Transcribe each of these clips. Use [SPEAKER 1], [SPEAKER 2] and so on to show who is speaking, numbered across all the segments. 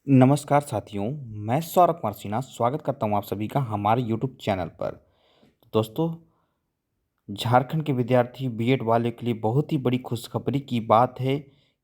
[SPEAKER 1] नमस्कार साथियों, मैं सौरभ कुमार सिन्हा स्वागत करता हूं आप सभी का हमारे यूट्यूब चैनल पर। दोस्तों, झारखंड के विद्यार्थी बीएड वाले के लिए बहुत ही बड़ी खुशखबरी की बात है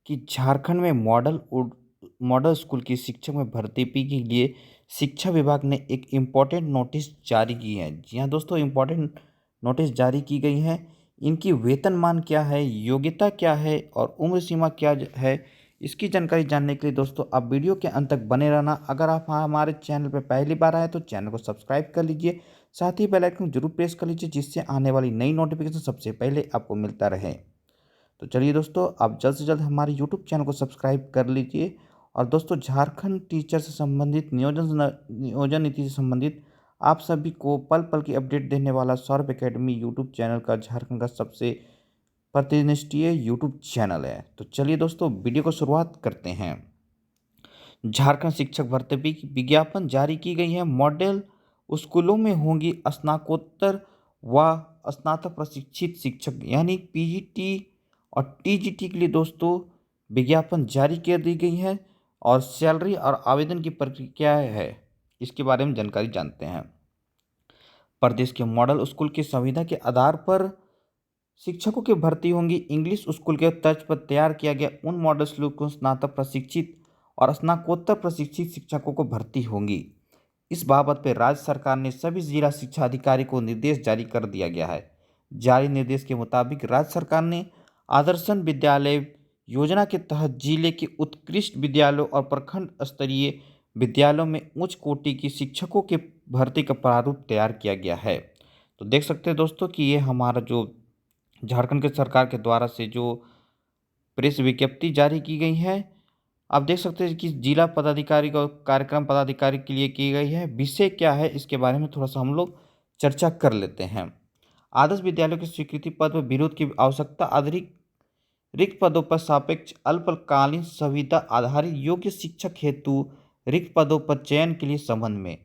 [SPEAKER 1] कि झारखंड में मॉडल स्कूल की शिक्षक में भर्ती के लिए शिक्षा विभाग ने एक इम्पोर्टेंट नोटिस जारी की है। जी हाँ दोस्तों, इम्पोर्टेंट नोटिस जारी की गई है। इनकी वेतनमान क्या है, योग्यता क्या है और उम्र सीमा क्या है, इसकी जानकारी जानने के लिए दोस्तों आप वीडियो के अंत तक बने रहना। अगर आप हमारे चैनल पर पहली बार आए तो चैनल को सब्सक्राइब कर लीजिए, साथ ही बेल आइकन जरूर प्रेस कर लीजिए जिससे आने वाली नई नोटिफिकेशन सबसे पहले आपको मिलता रहे। तो चलिए दोस्तों, आप जल्द से जल्द हमारे यूट्यूब चैनल को सब्सक्राइब कर लीजिए। और दोस्तों, झारखंड टीचर से संबंधित नियोजन नीति से संबंधित आप सभी को पल पल की अपडेट देने वाला सौरभ एकेडमी यूट्यूब चैनल का झारखंड का सबसे प्रतिनिष्ठीय यूट्यूब चैनल है। तो चलिए दोस्तों, वीडियो को शुरुआत करते हैं। झारखंड शिक्षक भर्ती की विज्ञापन जारी की गई है। मॉडल स्कूलों में होंगी स्नातकोत्तर व स्नातक प्रशिक्षित शिक्षक यानी पीजीटी और टीजीटी के लिए दोस्तों विज्ञापन जारी कर दी गई है। और सैलरी और आवेदन की प्रक्रिया क्या है, इसके बारे में जानकारी जानते हैं। प्रदेश के मॉडल स्कूल की संविदा के आधार पर शिक्षकों की भर्ती होंगी। इंग्लिश स्कूल के तर्ज पर तैयार किया गया उन मॉडल स्कूल को स्नातक प्रशिक्षित और स्नातकोत्तर प्रशिक्षित शिक्षकों को भर्ती होंगी। इस बाबत पर राज्य सरकार ने सभी जिला शिक्षा अधिकारी को निर्देश जारी कर दिया गया है। जारी निर्देश के मुताबिक राज्य सरकार ने आदर्शन विद्यालय योजना के तहत जिले के उत्कृष्ट विद्यालयों और प्रखंड स्तरीय विद्यालयों में उच्च कोटि की शिक्षकों के भर्ती का प्रारूप तैयार किया गया है। तो देख सकते हैं दोस्तों कि ये हमारा जो झारखंड के सरकार के द्वारा से जो प्रेस विज्ञप्ति जारी की गई है, आप देख सकते हैं कि जिला पदाधिकारी का कार्यक्रम पदाधिकारी के लिए की गई है। विषय क्या है, इसके बारे में थोड़ा सा हम लोग चर्चा कर लेते हैं। आदर्श विद्यालयों की स्वीकृति पद पर विरोध की आवश्यकता, अधिक रिक्त पदों पर सापेक्ष अल्पकालीन संविदा आधारित योग्य शिक्षक हेतु रिक्त पदों पर चयन के लिए संबंध में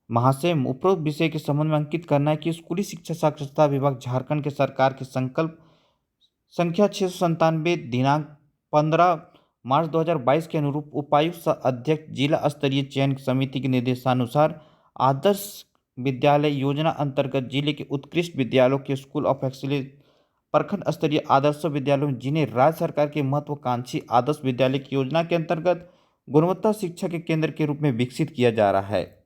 [SPEAKER 1] महाशय उपरोक्त विषय के संबंध में अंकित करना है कि स्कूली शिक्षा साक्षरता विभाग झारखंड के सरकार के संकल्प संख्या 697 दिनांक 15 मार्च 2022 के अनुरूप उपायुक्त सह अध्यक्ष जिला स्तरीय चयन समिति के निर्देशानुसार आदर्श विद्यालय योजना अंतर्गत जिले के उत्कृष्ट विद्यालयों के स्कूल ऑफ एक्सीलेंस प्रखंड स्तरीय आदर्श विद्यालयों जिन्हें राज्य सरकार के महत्वाकांक्षी आदर्श विद्यालय की योजना के अंतर्गत गुणवत्ता शिक्षा के केंद्र के रूप में विकसित किया जा रहा है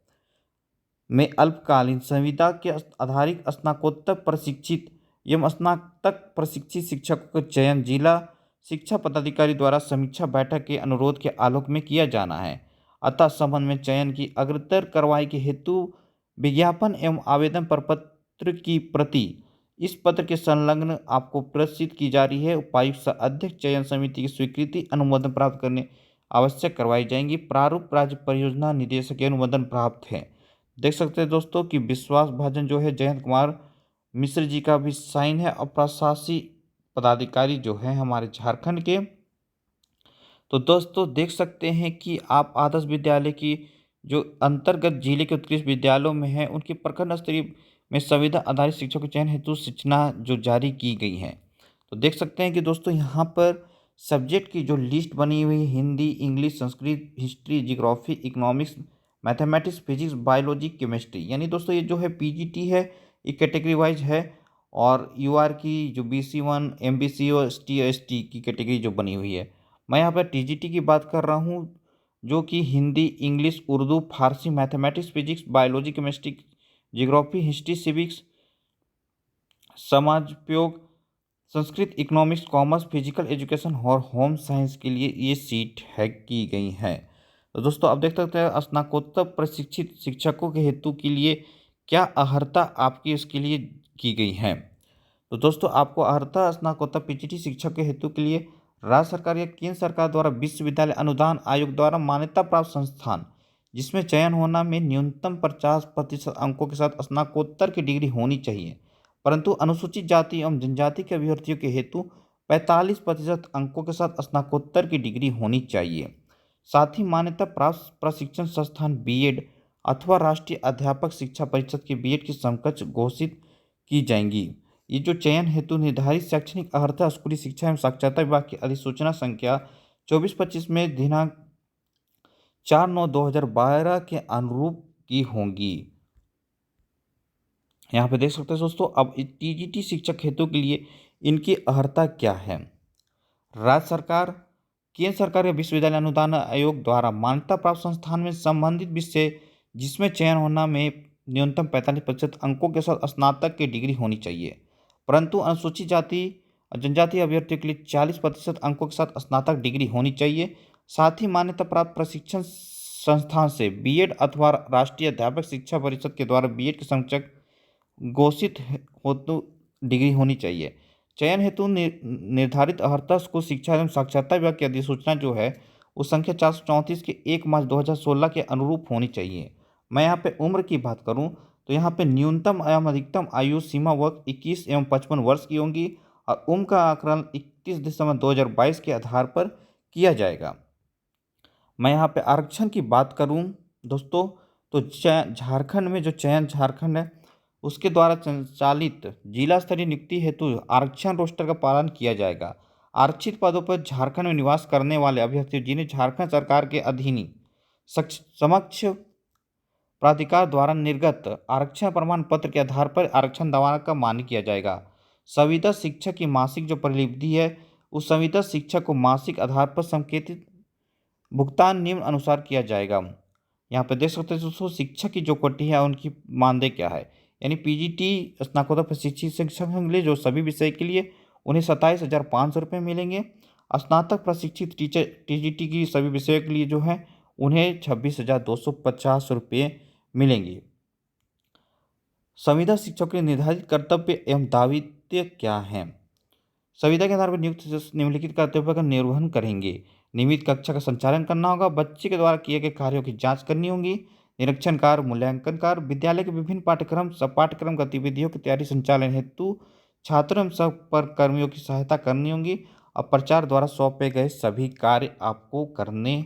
[SPEAKER 1] में अल्पकालीन संविदा के आधारित स्नातकोत्तर प्रशिक्षित एवं स्नातक प्रशिक्षित शिक्षकों का चयन जिला शिक्षा पदाधिकारी द्वारा समीक्षा बैठक के अनुरोध के आलोक में किया जाना है। अतः संबंध में चयन की अग्रतर कार्रवाई के हेतु विज्ञापन एवं आवेदन प्रपत्र की प्रति इस पत्र के संलग्न आपको प्रदर्शित की जा रही है। उपायुक्त सह अध्यक्ष चयन समिति की स्वीकृति अनुमोदन प्राप्त करने आवश्यक करवाई जाएंगी। प्रारूप राज्य परियोजना निदेशक के अनुमोदन प्राप्त है। देख सकते हैं दोस्तों कि विश्वास भाजन जो है जयंत कुमार मिश्र जी का भी साइन है और प्रशासनिक पदाधिकारी जो है हमारे झारखंड के। तो दोस्तों देख सकते हैं कि आप आदर्श विद्यालय की जो अंतर्गत जिले के उत्कृष्ट विद्यालयों में है उनके प्रखंड स्तरीय में संविदा आधारित शिक्षकों के चयन हेतु सूचना जो जारी की गई है। तो देख सकते हैं कि दोस्तों यहाँ पर सब्जेक्ट की जो लिस्ट बनी हुई है, Hindi, English, Sanskrit, history, geography, economics, mathematics, physics, biology, chemistry, यानी दोस्तों ये जो है पीजीटी है, ये कैटेगरी वाइज है। और यूआर की जो BC1, MBC और ST की कैटेगरी जो बनी हुई है। मैं यहाँ पर टीजीटी की बात कर रहा हूँ, जो कि Hindi, English, Urdu, Farsi, mathematics, physics, biology, chemistry, geography, history, civics, समाज उपयोग, Sanskrit, economics, commerce, physical education और होम साइंस के लिए ये सीट है की गई हैं। तो दोस्तों आप देख सकते हैं स्नातकोत्तर प्रशिक्षित शिक्षकों के हेतु के लिए क्या अर्हता आपकी इसके लिए की गई है। तो दोस्तों आपको अर्हता स्नातकोत्तर पीजीटी शिक्षक के हेतु के लिए राज्य सरकार या केंद्र सरकार द्वारा विश्वविद्यालय अनुदान आयोग द्वारा मान्यता प्राप्त संस्थान जिसमें चयन होना में न्यूनतम 50% अंकों के साथ स्नातकोत्तर की डिग्री होनी चाहिए, परंतु अनुसूचित जाति एवं जनजाति के अभ्यर्थियों के हेतु 45% अंकों के साथ स्नातकोत्तर की डिग्री होनी चाहिए। साथ ही मान्यता प्राप्त प्रशिक्षण संस्थान बीएड अथवा राष्ट्रीय अध्यापक शिक्षा परिषद के बीएड की समकक्ष घोषित की जाएंगी। ये जो चयन हेतु निर्धारित शैक्षणिक अर्हता स्कूली शिक्षा एवं साक्षरता विभाग की अधिसूचना संख्या 2425 में दिनांक 4/9/2012 के अनुरूप की होंगी। यहाँ पे देख सकते हैं दोस्तों, अब टीजीटी शिक्षक हेतु के लिए इनकी अर्हता क्या है। राज्य सरकार, केंद्र सरकार या विश्वविद्यालय अनुदान आयोग द्वारा मान्यता प्राप्त संस्थान में संबंधित विषय जिसमें चयन होना में न्यूनतम 45% अंकों के साथ स्नातक की डिग्री होनी चाहिए, परंतु अनुसूचित जाति और जनजाति अभ्यर्थियों के लिए 40% अंकों के साथ स्नातक डिग्री होनी चाहिए। साथ ही मान्यता प्राप्त प्रशिक्षण संस्थान से बीएड अथवा राष्ट्रीय अध्यापक शिक्षा परिषद के द्वारा बीएड के संरक्षक घोषित हेतु डिग्री होनी चाहिए। चयन हेतु निर्धारित अर्हता को शिक्षा एवं साक्षरता विभाग की अधिसूचना जो है वो संख्या 434 के 1 मार्च 2016 के अनुरूप होनी चाहिए। मैं यहाँ पे उम्र की बात करूँ तो यहाँ पे न्यूनतम एवं अधिकतम आयु सीमा वर्ग 21 एवं 55 वर्ष की होंगी और उम्र का आकलन 31 दिसंबर 2022 के आधार पर किया जाएगा। मैं यहाँ पे आरक्षण की बात करूँ दोस्तों तो झारखंड में जो चयन झारखंड है उसके द्वारा संचालित जिला स्तरीय नियुक्ति हेतु आरक्षण रोस्टर का पालन किया जाएगा। आरक्षित पदों पर झारखंड में निवास करने वाले अभ्यर्थी जिन्हें झारखंड सरकार के अधीन समक्ष प्राधिकार द्वारा निर्गत आरक्षण प्रमाण पत्र के आधार पर आरक्षण दावा का मान्य किया जाएगा। संविदा शिक्षक की मासिक जो परिलिप्ति है उस संविदा शिक्षक को मासिक आधार पर संकेतित भुगतान निम्न अनुसार किया जाएगा। यहाँ पे देख सकते हैं दोस्तों, शिक्षक की जो कोटि है उनकी मानदेय क्या है। यानी पीजीटी स्नातकोत्तर प्रशिक्षित शिक्षक होंगे जो सभी विषय के लिए उन्हें 27,500 रुपये मिलेंगे। स्नातक प्रशिक्षित टीचर टीजीटी की सभी विषयों के लिए जो है उन्हें 26,250 रुपये मिलेंगे। संविदा शिक्षक के निर्धारित कर्तव्य एवं दायित्व क्या हैं। संविदा के आधार पर नियुक्त निम्नलिखित कर्तव्यों का निर्वहन करेंगे। नियमित कक्षा का संचालन करना होगा, बच्चे के द्वारा किए गए कार्यों की जांच करनी होगी, निरीक्षण कार्य, मूल्यांकन कार्य, विद्यालय के विभिन्न पाठ्यक्रम सब पाठ्यक्रम गतिविधियों की तैयारी संचालन हेतु छात्रों एवं सहकर्मियों की सहायता करनी होगी और प्रचार द्वारा सौंपे गए सभी कार्य आपको करने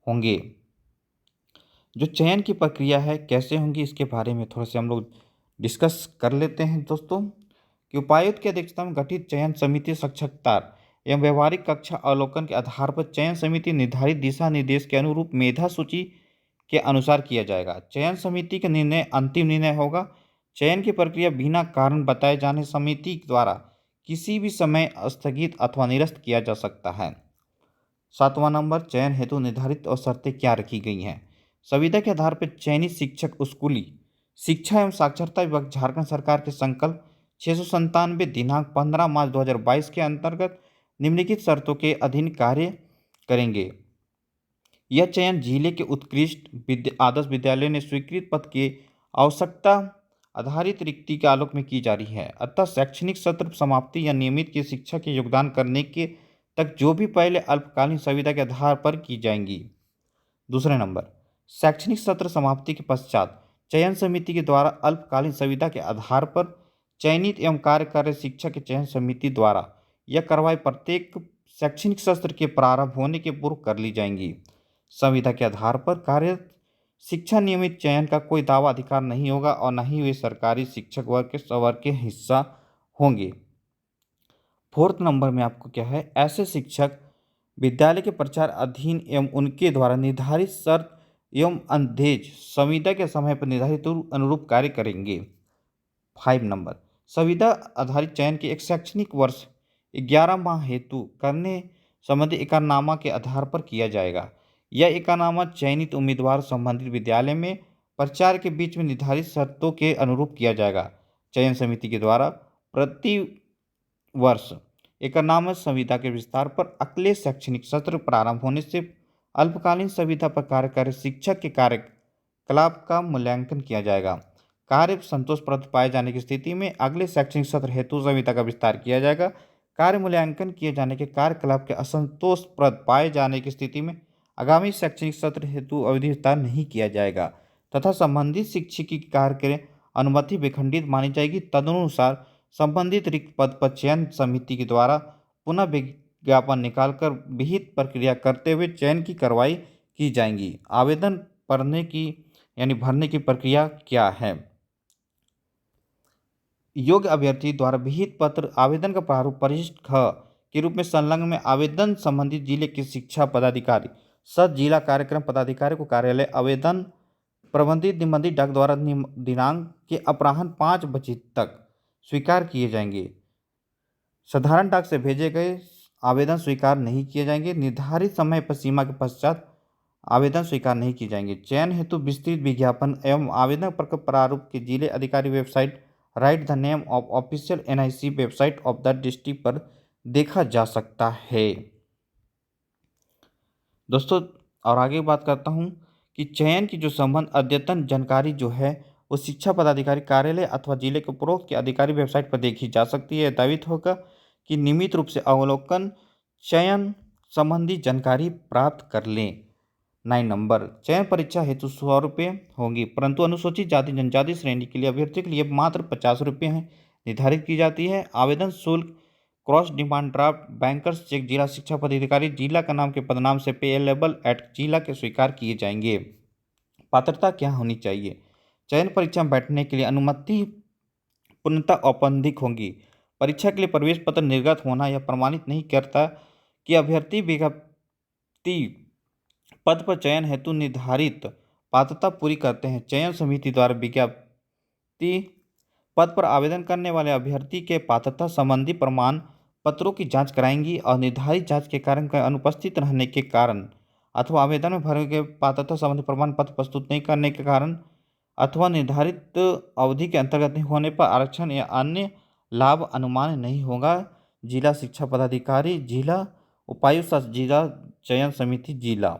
[SPEAKER 1] होंगे। जो चयन की प्रक्रिया है कैसे होंगी इसके बारे में थोड़ा से हम लोग डिस्कस कर लेते हैं दोस्तों कि उपायुक्त की अध्यक्षता में गठित चयन समिति साक्षात्कार एवं व्यवहारिक कक्षा अवलोकन के आधार पर चयन समिति निर्धारित दिशा निर्देश के अनुरूप मेधा सूची के अनुसार किया जाएगा। चयन समिति का निर्णय अंतिम निर्णय होगा। चयन की प्रक्रिया बिना कारण बताए जाने समिति द्वारा किसी भी समय स्थगित अथवा निरस्त किया जा सकता है। 7वां नंबर, चयन हेतु निर्धारित और शर्तें क्या रखी गई हैं। संविदा के आधार पर चयनित शिक्षक स्कूली शिक्षा एवं साक्षरता विभाग झारखंड सरकार के संकल्प 697 दिनांक 15 मार्च 2022 के अंतर्गत निम्नलिखित शर्तों के अधीन कार्य करेंगे। यह चयन जिले के उत्कृष्ट आदर्श विद्यालय ने स्वीकृत पद की आवश्यकता आधारित रिक्ति के आलोक में की जा रही है। अतः शैक्षणिक सत्र समाप्ति या नियमित की शिक्षा के योगदान करने के तक जो भी पहले अल्पकालीन संविदा के आधार पर की जाएंगी। दूसरे नंबर, शैक्षणिक सत्र समाप्ति के पश्चात चयन समिति के द्वारा अल्पकालीन संविदा के आधार पर चयनित एवं कार्यकारी शिक्षक के चयन समिति द्वारा यह कार्रवाई प्रत्येक शैक्षणिक सत्र के प्रारंभ होने के पूर्व कर ली जाएंगी। संविदा के आधार पर कार्य शिक्षा नियमित चयन का कोई दावा अधिकार नहीं होगा और न ही वे सरकारी शिक्षक वर्ग के संवर्ग के हिस्सा होंगे। 4th नंबर में आपको क्या है, ऐसे शिक्षक विद्यालय के प्रचार अधीन एवं उनके द्वारा निर्धारित शर्त एवं अंधेज संविदा के समय पर निर्धारित अनुरूप कार्य करेंगे। 5 नंबर, संविदा आधारित चयन के एक शैक्षणिक वर्ष 11 माह हेतु करने संबंधी एकरारनामा के आधार पर किया जाएगा। यह एकरारनामा चयनित उम्मीदवार संबंधित विद्यालय में प्रचार के बीच में निर्धारित शर्तों के अनुरूप किया जाएगा। चयन समिति के द्वारा प्रति वर्ष एकरारनामा संविदा के विस्तार पर अगले शैक्षणिक सत्र प्रारंभ होने से अल्पकालीन संविदा पर कार्यकारी शिक्षक के कार्यकलाप का मूल्यांकन किया जाएगा। कार्य संतोषप्रद पाए जाने की स्थिति में अगले शैक्षणिक सत्र हेतु संविदा का विस्तार किया जाएगा। कार्य मूल्यांकन किए जाने के कार्यकलाप के असंतोषप्रद पाए जाने की स्थिति में आगामी शैक्षणिक सत्र हेतु अवधि विस्तार नहीं किया जाएगा तथा संबंधित शिक्षक की कार्य के अनुमति विखंडित मानी जाएगी। तदनुसार संबंधित रिक्त पद पर चयन समिति के द्वारा पुनः विज्ञापन निकालकर विहित प्रक्रिया करते हुए चयन की कार्रवाई की जाएंगी। आवेदन भरने की प्रक्रिया क्या है। योग्य अभ्यर्थी द्वारा विहित पत्र आवेदन का प्रारूप परिशिष्ट ख के रूप में संलग्न में आवेदन संबंधित जिले के शिक्षा पदाधिकारी सद जिला कार्यक्रम पदाधिकारी को कार्यालय आवेदन प्रबंधित निबंधित डाक द्वारा दिनांक के अपराह्न 5 बजे तक स्वीकार किए जाएंगे। साधारण डाक से भेजे गए आवेदन स्वीकार नहीं किए जाएंगे। निर्धारित समय पर सीमा के पश्चात आवेदन स्वीकार नहीं किए जाएंगे। चयन हेतु विस्तृत विज्ञापन एवं आवेदन प्रारूप के जिले अधिकारी website right the name of official NIC website of the district पर देखा जा सकता है। दोस्तों और आगे बात करता हूँ कि चयन की जो संबंध अद्यतन जानकारी जो है वो शिक्षा पदाधिकारी कार्यालय अथवा जिले के उपरोक्त के अधिकारी वेबसाइट पर देखी जा सकती है। दावित होगा कि नियमित रूप से अवलोकन चयन संबंधी जानकारी प्राप्त कर लें। 9 नंबर, चयन परीक्षा हेतु 100 रुपये होंगी, परंतु अनुसूचित जाति जनजाति श्रेणी के लिए अभ्यर्थी के लिए मात्र 50 रुपये हैं निर्धारित की जाती है। आवेदन शुल्क cross demand draft bankers cheque जिला शिक्षा पदाधिकारी जिला का नाम के पदनाम से पेएबल एट जिला के स्वीकार किए जाएंगे। पात्रता क्या होनी चाहिए? चयन परीक्षा में बैठने के लिए अनुमति पूर्णतः औपबंधिक होगी। परीक्षा के लिए प्रवेश पत्र निर्गत होना यह प्रमाणित नहीं करता कि अभ्यर्थी विज्ञप्ति पद पर चयन हेतु निर्धारित पात्रता पूरी करते हैं। चयन समिति द्वारा विज्ञप्ति पद पर आवेदन करने वाले अभ्यर्थी के पात्रता संबंधी प्रमाण पत्रों की जांच कराएंगी और निर्धारित जांच के कारण के अनुपस्थित रहने के कारण अथवा आवेदन में भरे गए पात्रता संबंधी प्रमाण पत्र प्रस्तुत नहीं करने के कारण अथवा निर्धारित अवधि के अंतर्गत नहीं होने पर आरक्षण या अन्य लाभ अनुमान नहीं होगा। जिला शिक्षा पदाधिकारी, जिला उपायुक्त, जिला चयन समिति, जिला।